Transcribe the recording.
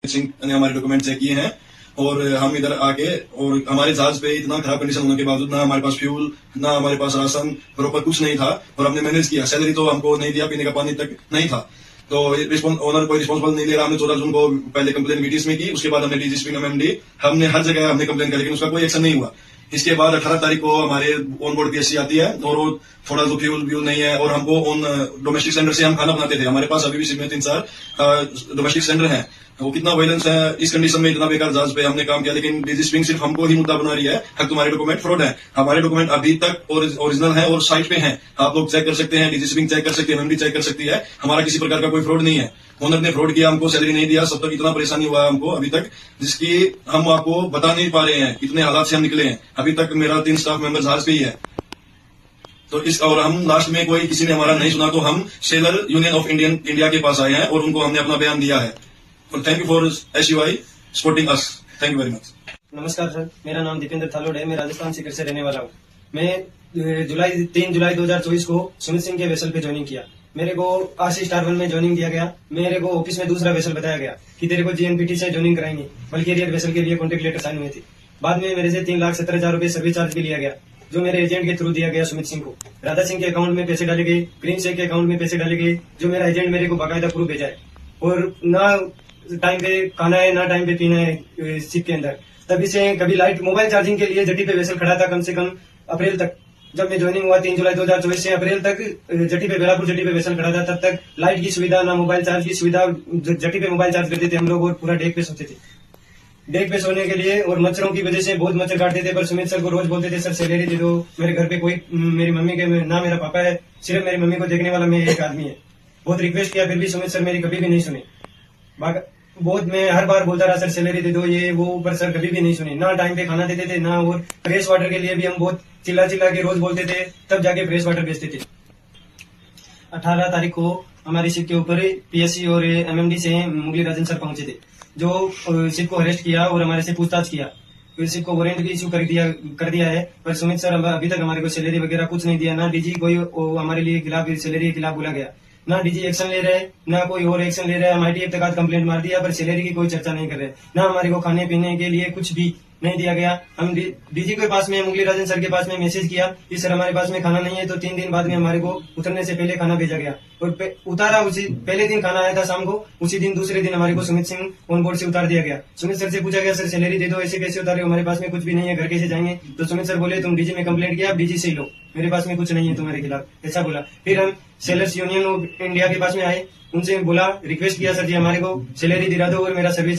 सिंह ने हमारे document check किए हैं और हम इधर आके और हमारे जहाज पे इतना खराब कंडीशन होने के बावजूद ना हमारे पास फ्यूल ना हमारे पास राशन प्रॉपर कुछ नहीं था और हमने मैनेज किया। सैलरी तो हमको नहीं दिया, पीने का पानी तक नहीं था। तो ओनर कोई रिस्पॉन्सिबल नहीं ले रहा। हमने 14 जून को पहले कंप्लेन मीटिंग्स में की, उसके बाद हमने डीजीपी एमएमडी हमने हर जगह हमने कंप्लेन की, लेकिन उसका कोई एक्शन नहीं हुआ। इसके बाद 18 तारीख को हमारे ऑन बोर्ड पीएससी आती है और वो थोड़ा तो फ्यूल व्यूल नहीं है और हमको ऑन डोमेस्टिक सेंटर से हम खाना बनाते थे। हमारे पास अभी भी सिर्फ 3-4 डोमेस्टिक सेंटर है। वो कितना वायलेंस है इस कंडीशन में, इतना बेकार जहाज पे हमने काम किया, लेकिन डीजी स्विंग सिर्फ हमको ही मुद्दा बना रही है। हक तुम्हारे डॉक्यूमेंट फ्रॉड है। हमारे डॉक्यूमेंट अभी तक ओरिजिनल है और साइट पे हैं, आप लोग चेक कर सकते हैं, डीजी स्विंग चेक कर सकते हैं, एमएमडी चेक कर सकती है। हमारा किसी प्रकार का कोई फ्रॉड नहीं है। ओनर ने फ्रॉड किया, हमको सैलरी नहीं दिया, सब तक इतना परेशानी हुआ है हमको अभी तक, जिसकी हम आपको बता नहीं पा रहे हैं कितने हालात से हम निकले हैं। अभी तक मेरा 3 स्टाफ मेंबर जहाज पे ही है। तो इस और हम लास्ट में कोई किसी ने हमारा नहीं सुना तो हम सेलर यूनियन ऑफ इंडिया के पास आए हैं और उनको हमने अपना बयान दिया है। Thank you for SUI supporting us. Thank you very much. नमस्कार सर, मेरा नाम दीपेंद्र थालोड है। मैं राजस्थान सीकर से रहने वाला हूँ। मैं 3 जुलाई 2024 को सुमित सिंह के वेसल पे ज्वाइनिंग किया। मेरे को आशी स्टार 1 में ज्वाइनिंग दिया गया। मेरे को ऑफिस में दूसरा वेसल बताया गया कि तेरे को GNPT से ज्वाइनिंग कराएंगे, बल्कि एरियर वेसल के लिए कॉन्ट्रैक्ट लेटर साइन हुए थे। बाद में मेरे से 3,70,000 रुपए सर्विस चार्ज भी लिया गया, जो मेरे एजेंट के थ्रू दिया गया सुमित सिंह को। राधा सिंह के अकाउंट में पैसे डाले गए, प्रिंस सिंह के अकाउंट में पैसे डाले गए, जो मेरा एजेंट मेरे को बाकायदा प्रूफ भेजा है। और ना टाइम पे खाना है ना टाइम पे पीना है शिप के अंदर। तभी से कभी लाइट मोबाइल चार्जिंग के लिए जटी पे वेसल खड़ा था कम से कम अप्रैल तक। जब मैं ज्वाइनिंग हुआ 3 जुलाई 2024 से अप्रैल तक जटी पे बेलापुर जटी पे वेसल खड़ा था। तब तक लाइट की सुविधा ना मोबाइल चार्ज की सुविधा। जटी पे मोबाइल चार्ज करते थे हम लोग और पूरा डेक पे सोते थे। डेक पे सोने के लिए और मच्छरों की वजह से बहुत मच्छर काटते थे। पर सुमित सर को रोज बोलते थे सर सैलरी दे दो। मेरे घर पे कोई मेरी मम्मी के ना मेरा पापा है, सिर्फ मेरी मम्मी को देखने वाला मैं एक आदमी है। बहुत रिक्वेस्ट किया फिर भी सुमित सर मेरी कभी भी नहीं सुने। बहुत मैं हर बार बोलता रहा सर सैलरी दे दो ये वो, पर सर कभी भी नहीं सुनी। ना टाइम पे खाना देते थे ना, और फ्रेश वाटर के लिए भी हम बहुत चिल्ला चिल्ला के रोज बोलते थे, तब जाके फ्रेश वाटर बेचते थे। 18 तारीख को हमारी शिप के ऊपर PSC और MMD से मुगली राजन सर पहुंचे थे, जो शिप को अरेस्ट किया और हमारे से पूछताछ किया। फिर शिप को वारंट भी इशू कर दिया है। पर सुमित सर अभी तक हमारे को सैलरी वगैरह कुछ नहीं दिया। ना डीजी कोई हमारे लिए खिलाफ सैलरी के खिलाफ बोला गया, ना डीजी एक्शन ले रहे, ना कोई और एक्शन ले रहा है। हम ITF तक आज कंप्लेंट मार दिया, पर सैलरी की कोई चर्चा नहीं कर रहे। ना हमारे को खाने पीने के लिए कुछ भी नहीं दिया गया। हम डीजी के पास में मुगली राजन सर के पास में मैसेज किया कि सर हमारे पास में खाना नहीं है, तो 3 दिन बाद में हमारे को उतरने से पहले खाना भेजा गया और उतारा। उसी पहले दिन खाना आया था शाम को, उसी दिन दूसरे दिन हमारे को सुमित सिंह ऑन बोर्ड से उतार दिया गया। सुमित सर से पूछा गया सर सैलरी दे दो, ऐसे कैसे उतारे, हमारे पास में कुछ भी नहीं है, घर कैसे जाएंगे। तो सुमित सर बोले तुम डीजी में कंप्लेंट किया, आप डीजी से ही लो, मेरे पास में कुछ नहीं है तुम्हारे खिलाफ, ऐसा बोला। फिर हम सेलर्स यूनियन ऑफ इंडिया के पास में आए, उनसे बोला, रिक्वेस्ट किया सर जी हमारे को सैलरी दिला दो और मेरा सर्विस